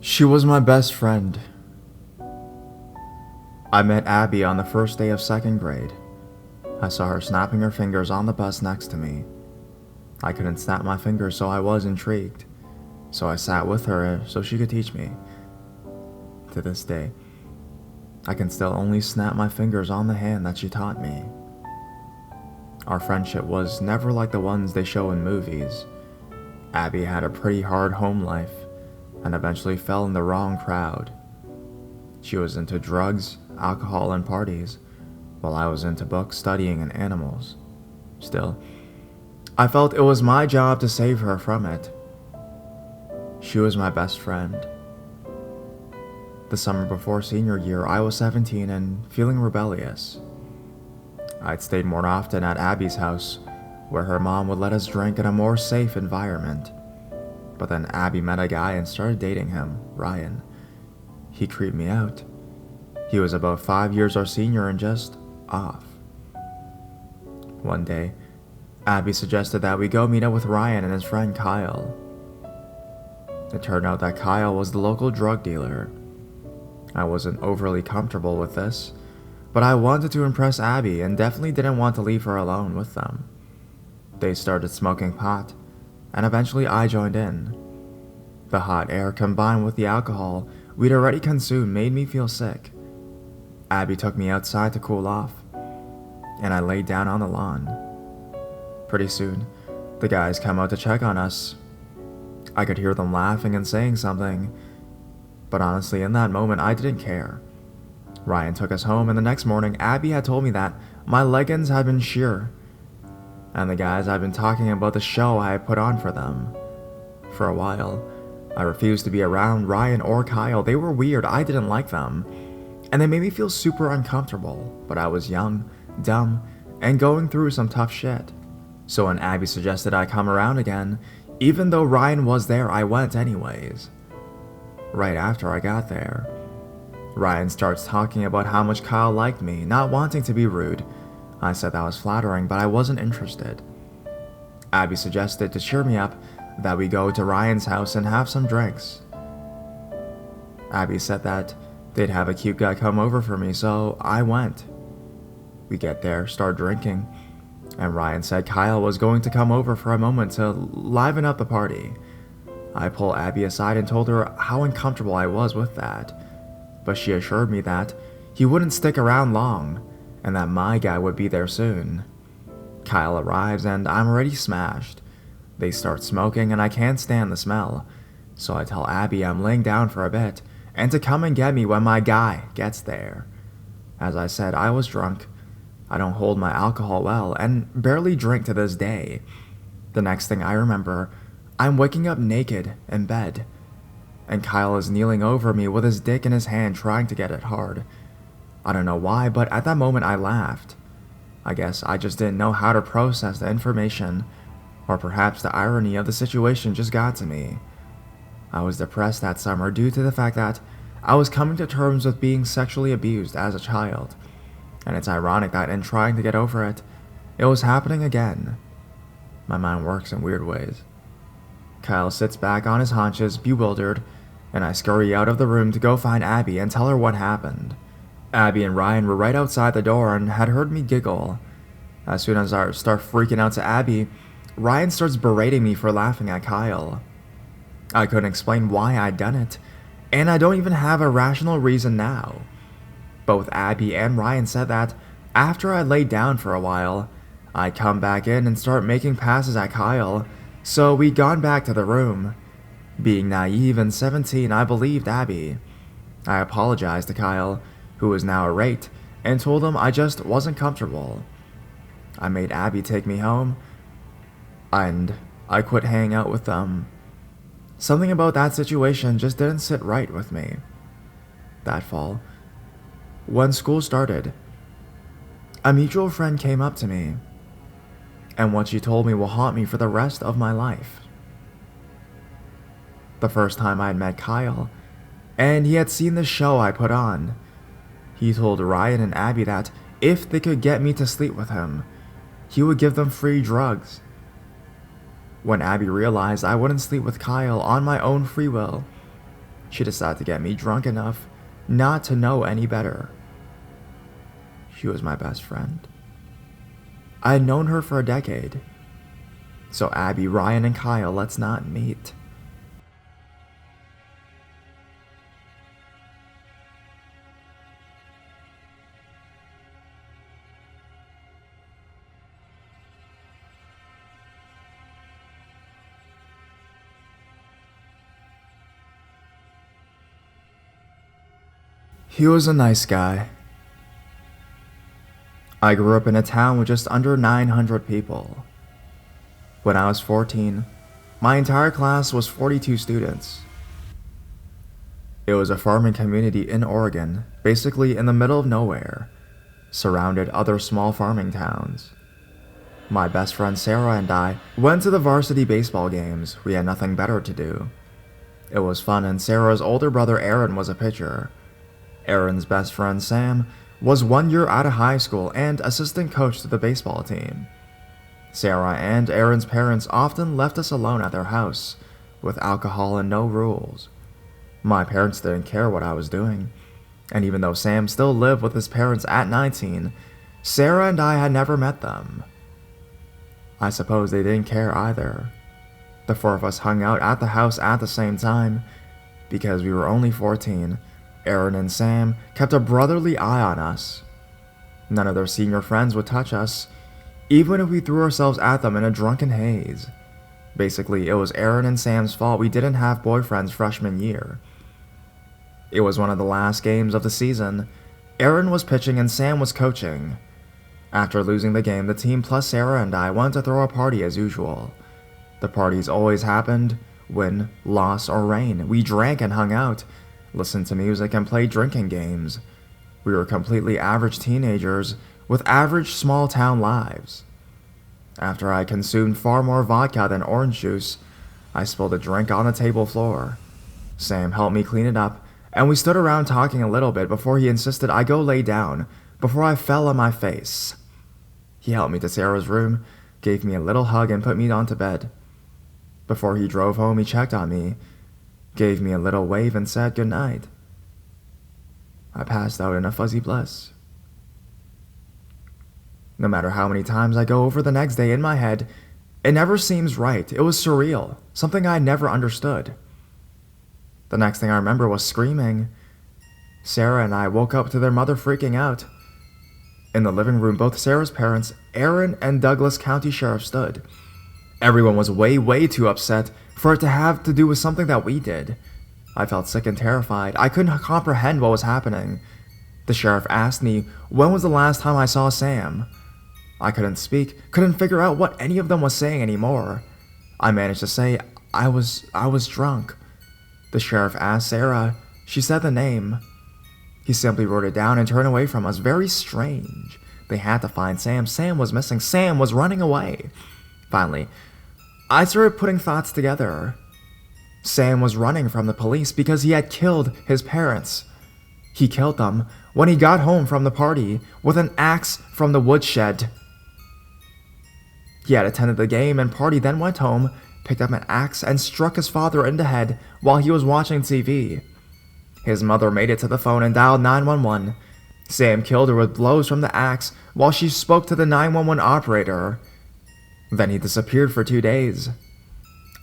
She was my best friend. I met Abby on the first day of second grade. I saw her snapping her fingers on the bus next to me. I couldn't snap my fingers, so I was intrigued. So I sat with her so she could teach me. To this day, I can still only snap my fingers on the hand that she taught me. Our friendship was never like the ones they show in movies. Abby had a pretty hard home life and eventually fell in the wrong crowd. She was into drugs, alcohol, and parties, while I was into books, studying, and animals. Still, I felt it was my job to save her from it. She was my best friend. The summer before senior year, I was 17 and feeling rebellious. I'd stayed more often at Abby's house, where her mom would let us drink in a more safe environment. But then Abby met a guy and started dating him, Ryan. He creeped me out. He was about 5 years our senior and just off. One day, Abby suggested that we go meet up with Ryan and his friend Kyle. It turned out that Kyle was the local drug dealer. I wasn't overly comfortable with this, but I wanted to impress Abby and definitely didn't want to leave her alone with them. They started smoking pot, and eventually I joined in. The hot air combined with the alcohol we'd already consumed made me feel sick. Abby took me outside to cool off, and I laid down on the lawn. Pretty soon, the guys come out to check on us. I could hear them laughing and saying something, but honestly, in that moment, I didn't care. Ryan took us home, and the next morning, Abby had told me that my leggings had been sheer, and the guys had been talking about the show I had put on for them. For a while, I refused to be around Ryan or Kyle. They were weird, I didn't like them, and they made me feel super uncomfortable, but I was young, dumb, and going through some tough shit. So when Abby suggested I come around again, even though Ryan was there, I went anyways. Right after I got there, Ryan starts talking about how much Kyle liked me, not wanting to be rude. I said that was flattering, but I wasn't interested. Abby suggested to cheer me up that we go to Ryan's house and have some drinks. Abby said that they'd have a cute guy come over for me, so I went. We get there, start drinking, and Ryan said Kyle was going to come over for a moment to liven up the party. I pulled Abby aside and told her how uncomfortable I was with that, but she assured me that he wouldn't stick around long, and that my guy would be there soon. Kyle arrives and I'm already smashed. They start smoking and I can't stand the smell, so I tell Abby I'm laying down for a bit, and to come and get me when my guy gets there. As I said, I was drunk. I don't hold my alcohol well, and barely drink to this day. The next thing I remember, I'm waking up naked in bed, and Kyle is kneeling over me with his dick in his hand trying to get it hard. I don't know why, but at that moment I laughed. I guess I just didn't know how to process the information, or perhaps the irony of the situation just got to me. I was depressed that summer due to the fact that I was coming to terms with being sexually abused as a child, and it's ironic that in trying to get over it, it was happening again. My mind works in weird ways. Kyle sits back on his haunches, bewildered, and I scurry out of the room to go find Abby and tell her what happened. Abby and Ryan were right outside the door and had heard me giggle. As soon as I start freaking out to Abby, Ryan starts berating me for laughing at Kyle. I couldn't explain why I'd done it, and I don't even have a rational reason now. Both Abby and Ryan said that after I laid down for a while, I'd come back in and start making passes at Kyle, so we'd gone back to the room. Being naive and 17, I believed Abby. I apologized to Kyle, who was now irate, and told him I just wasn't comfortable. I made Abby take me home, and I quit hanging out with them. Something about that situation just didn't sit right with me. That fall, when school started, a mutual friend came up to me, and what she told me will haunt me for the rest of my life. The first time I had met Kyle, and he had seen the show I put on, he told Ryan and Abby that if they could get me to sleep with him, he would give them free drugs. When Abby realized I wouldn't sleep with Kyle on my own free will, She decided to get me drunk enough not to know any better. She was my best friend. I had known her for a decade. So Abby, Ryan, and Kyle, let's not meet. He was a nice guy. I grew up in a town with just under 900 people. When I was 14, my entire class was 42 students. It was a farming community in Oregon, basically in the middle of nowhere, surrounded other small farming towns. My best friend Sarah and I went to the varsity baseball games. We had nothing better to do. It was fun, and Sarah's older brother Aaron was a pitcher. Aaron's best friend Sam was 1 year out of high school and assistant coach to the baseball team. Sarah and Aaron's parents often left us alone at their house, with alcohol and no rules. My parents didn't care what I was doing, and even though Sam still lived with his parents at 19, Sarah and I had never met them. I suppose they didn't care either. The four of us hung out at the house at the same time. Because we were only 14, Aaron and Sam kept a brotherly eye on us. None of their senior friends would touch us, even if we threw ourselves at them in a drunken haze. Basically, it was Aaron and Sam's fault we didn't have boyfriends freshman year. It was one of the last games of the season. Aaron was pitching and Sam was coaching. After losing the game, the team plus Sarah and I went to throw a party as usual. The parties always happened, win, loss, or rain. We drank and hung out, listened to music, and played drinking games. We were completely average teenagers with average small-town lives. After I consumed far more vodka than orange juice, I spilled a drink on the table floor. Sam helped me clean it up, and we stood around talking a little bit before he insisted I go lay down before I fell on my face. He helped me to Sarah's room, gave me a little hug, and put me onto bed. Before he drove home, he checked on me, gave me a little wave, and said goodnight. I passed out in a fuzzy bliss. No matter how many times I go over the next day in my head, it never seems right. It was surreal, something I never understood. The next thing I remember was screaming. Sarah and I woke up to their mother freaking out. In the living room, both Sarah's parents, Aaron and Douglas County Sheriff, stood. Everyone was way too upset for it to have to do with something that we did. I felt sick and terrified. I couldn't comprehend what was happening. The sheriff asked me when was the last time I saw Sam. I couldn't speak, couldn't figure out what any of them was saying anymore. I managed to say I was drunk. The sheriff asked Sarah. She said the name. He simply wrote it down and turned away from us. Very strange. They had to find Sam. Sam was missing. Sam was running away. Finally, I started putting thoughts together. Sam was running from the police because he had killed his parents. He killed them when he got home from the party with an axe from the woodshed. He had attended the game and party, then went home, picked up an axe, and struck his father in the head while he was watching TV. His mother made it to the phone and dialed 911. Sam killed her with blows from the axe while she spoke to the 911 operator. Then he disappeared for 2 days.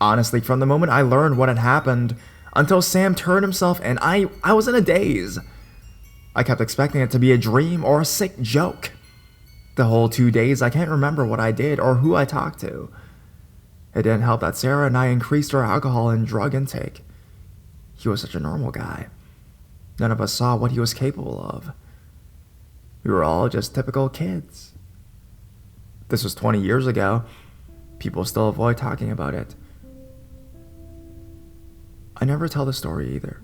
Honestly, from the moment I learned what had happened until Sam turned himself in, I was in a daze. I kept expecting it to be a dream or a sick joke. The whole 2 days, I can't remember what I did or who I talked to. It didn't help that Sarah and I increased our alcohol and drug intake. He was such a normal guy. None of us saw what he was capable of. We were all just typical kids. This was 20 years ago. People still avoid talking about it. I never tell the story either.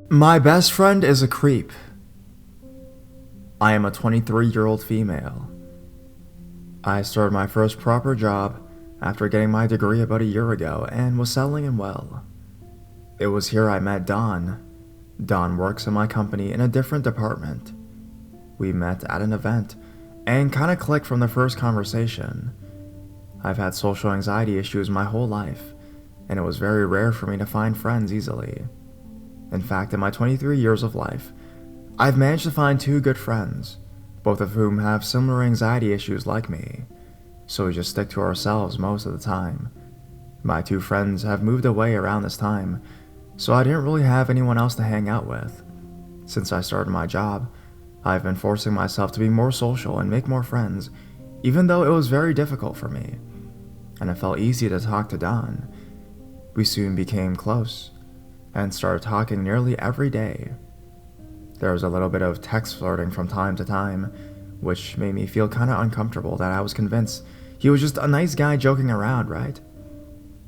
My best friend is a creep. I am a 23-year-old female. I started my first proper job after getting my degree about a year ago and was settling in well. It was here I met Dawn. Dawn works in my company in a different department. We met at an event and kinda clicked from the first conversation. I've had social anxiety issues my whole life, and it was very rare for me to find friends easily. In fact, in my 23 years of life, I've managed to find 2 good friends, both of whom have similar anxiety issues like me, so we just stick to ourselves most of the time. My 2 friends have moved away around this time, so I didn't really have anyone else to hang out with. Since I started my job, I've been forcing myself to be more social and make more friends, even though it was very difficult for me, and it felt easy to talk to Dawn. We soon became close, and started talking nearly every day. There was a little bit of text flirting from time to time, which made me feel kinda uncomfortable that I was convinced he was just a nice guy joking around, right?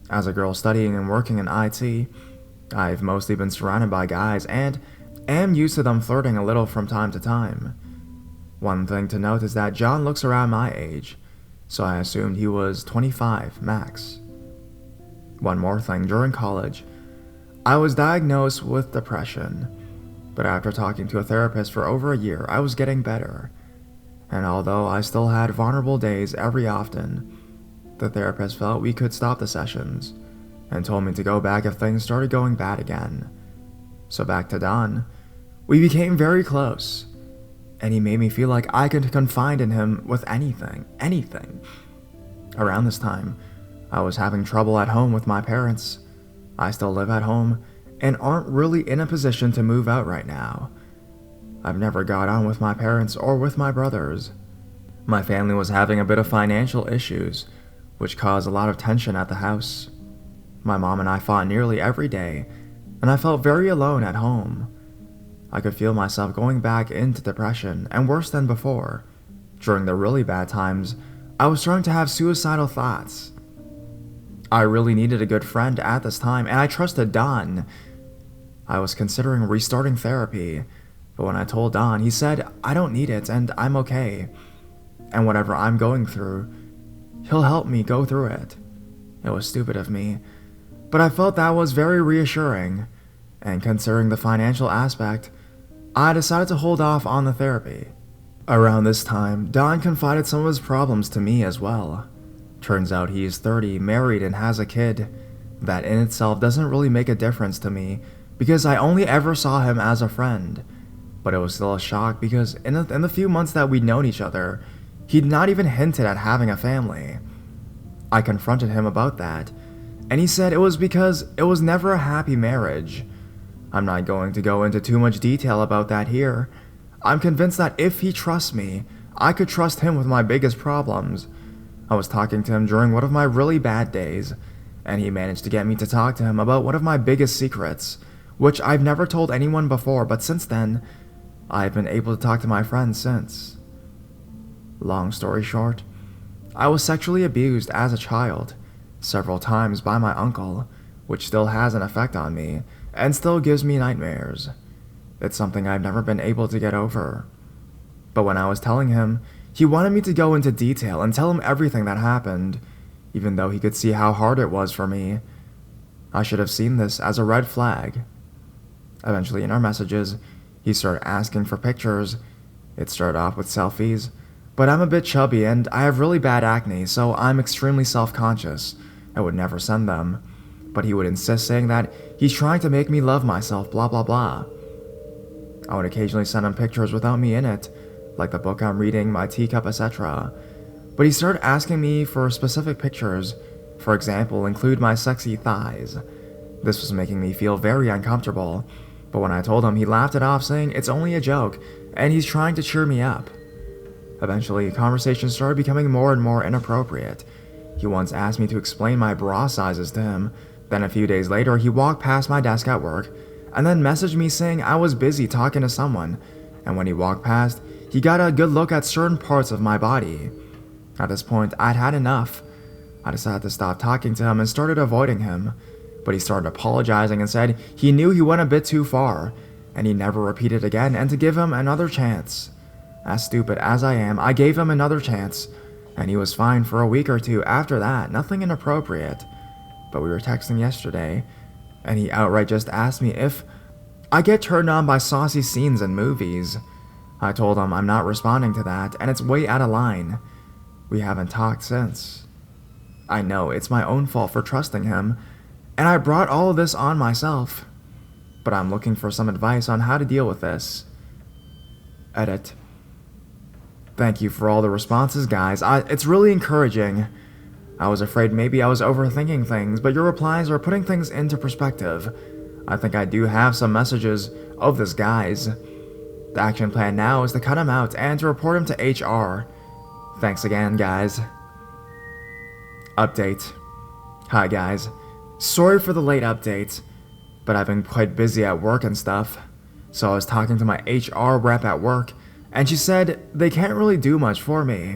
As a girl studying and working in IT, I've mostly been surrounded by guys and am used to them flirting a little from time to time. One thing to note is that John looks around my age, so I assumed he was 25 max. One more thing, during college, I was diagnosed with depression, but after talking to a therapist for over a year, I was getting better. And although I still had vulnerable days every often, the therapist felt we could stop the sessions and told me to go back if things started going bad again. So back to Don. We became very close, and he made me feel like I could confide in him with anything. Around this time, I was having trouble at home with my parents. I still live at home and aren't really in a position to move out right now. I've never got on with my parents or with my brothers. My family was having a bit of financial issues, which caused a lot of tension at the house. My mom and I fought nearly every day, and I felt very alone at home. I could feel myself going back into depression, and worse than before. During the really bad times, I was starting to have suicidal thoughts. I really needed a good friend at this time, and I trusted Don. I was considering restarting therapy, but when I told Don, he said, "I don't need it, and I'm okay. And whatever I'm going through, he'll help me go through it." It was stupid of me, but I felt that was very reassuring, and considering the financial aspect, I decided to hold off on the therapy. Around this time, Don confided some of his problems to me as well. Turns out he is 30, married, and has a kid. That in itself doesn't really make a difference to me, because I only ever saw him as a friend. But it was still a shock because in the few months that we'd known each other, he'd not even hinted at having a family. I confronted him about that, and he said it was because it was never a happy marriage. I'm not going to go into too much detail about that here. I'm convinced that if he trusts me, I could trust him with my biggest problems. I was talking to him during one of my really bad days, and he managed to get me to talk to him about one of my biggest secrets, which I've never told anyone before, but since then, I've been able to talk to my friends since. Long story short, I was sexually abused as a child, several times by my uncle, which still has an effect on me, and still gives me nightmares. It's something I've never been able to get over. But when I was telling him, he wanted me to go into detail and tell him everything that happened, even though he could see how hard it was for me. I should have seen this as a red flag. Eventually in our messages, he started asking for pictures. It started off with selfies, but I'm a bit chubby and I have really bad acne, so I'm extremely self-conscious. I would never send them, but he would insist, saying that he's trying to make me love myself, blah blah blah. I would occasionally send him pictures without me in it, like the book I'm reading, my teacup, etc. But he started asking me for specific pictures, for example, include my sexy thighs. This was making me feel very uncomfortable, but when I told him, he laughed it off, saying it's only a joke, and he's trying to cheer me up. Eventually, conversations started becoming more and more inappropriate. He once asked me to explain my bra sizes to him. Then a few days later, he walked past my desk at work, and then messaged me saying I was busy talking to someone, and when he walked past, he got a good look at certain parts of my body. At this point, I'd had enough. I decided to stop talking to him and started avoiding him, but he started apologizing and said he knew he went a bit too far, and he never repeated again, and to give him another chance. As stupid as I am, I gave him another chance, And he was fine for a week or two after that, nothing inappropriate. But we were texting yesterday, and he outright just asked me if I get turned on by saucy scenes in movies. I told him I'm not responding to that, and it's way out of line. We haven't talked since. I know it's my own fault for trusting him, and I brought all of this on myself. But I'm looking for some advice on how to deal with this. Edit. Thank you for all the responses, guys. It's really encouraging. I was afraid maybe I was overthinking things, but your replies are putting things into perspective. I think I do have some messages of this guy's. The action plan now is to cut him out and to report him to HR. Thanks again, guys. Update. Hi, guys. Sorry for the late update, but I've been quite busy at work and stuff. So I was talking to my HR rep at work, and she said they can't really do much for me.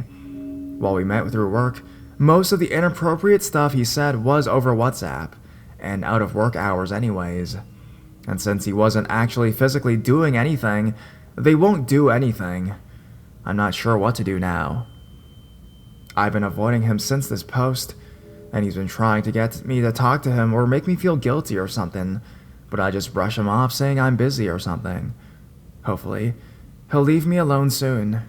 While we met through work, most of the inappropriate stuff he said was over WhatsApp, and out of work hours anyways. And since he wasn't actually physically doing anything, they won't do anything. I'm not sure what to do now. I've been avoiding him since this post, and he's been trying to get me to talk to him or make me feel guilty or something, but I just brush him off saying I'm busy or something. Hopefully, he'll leave me alone soon.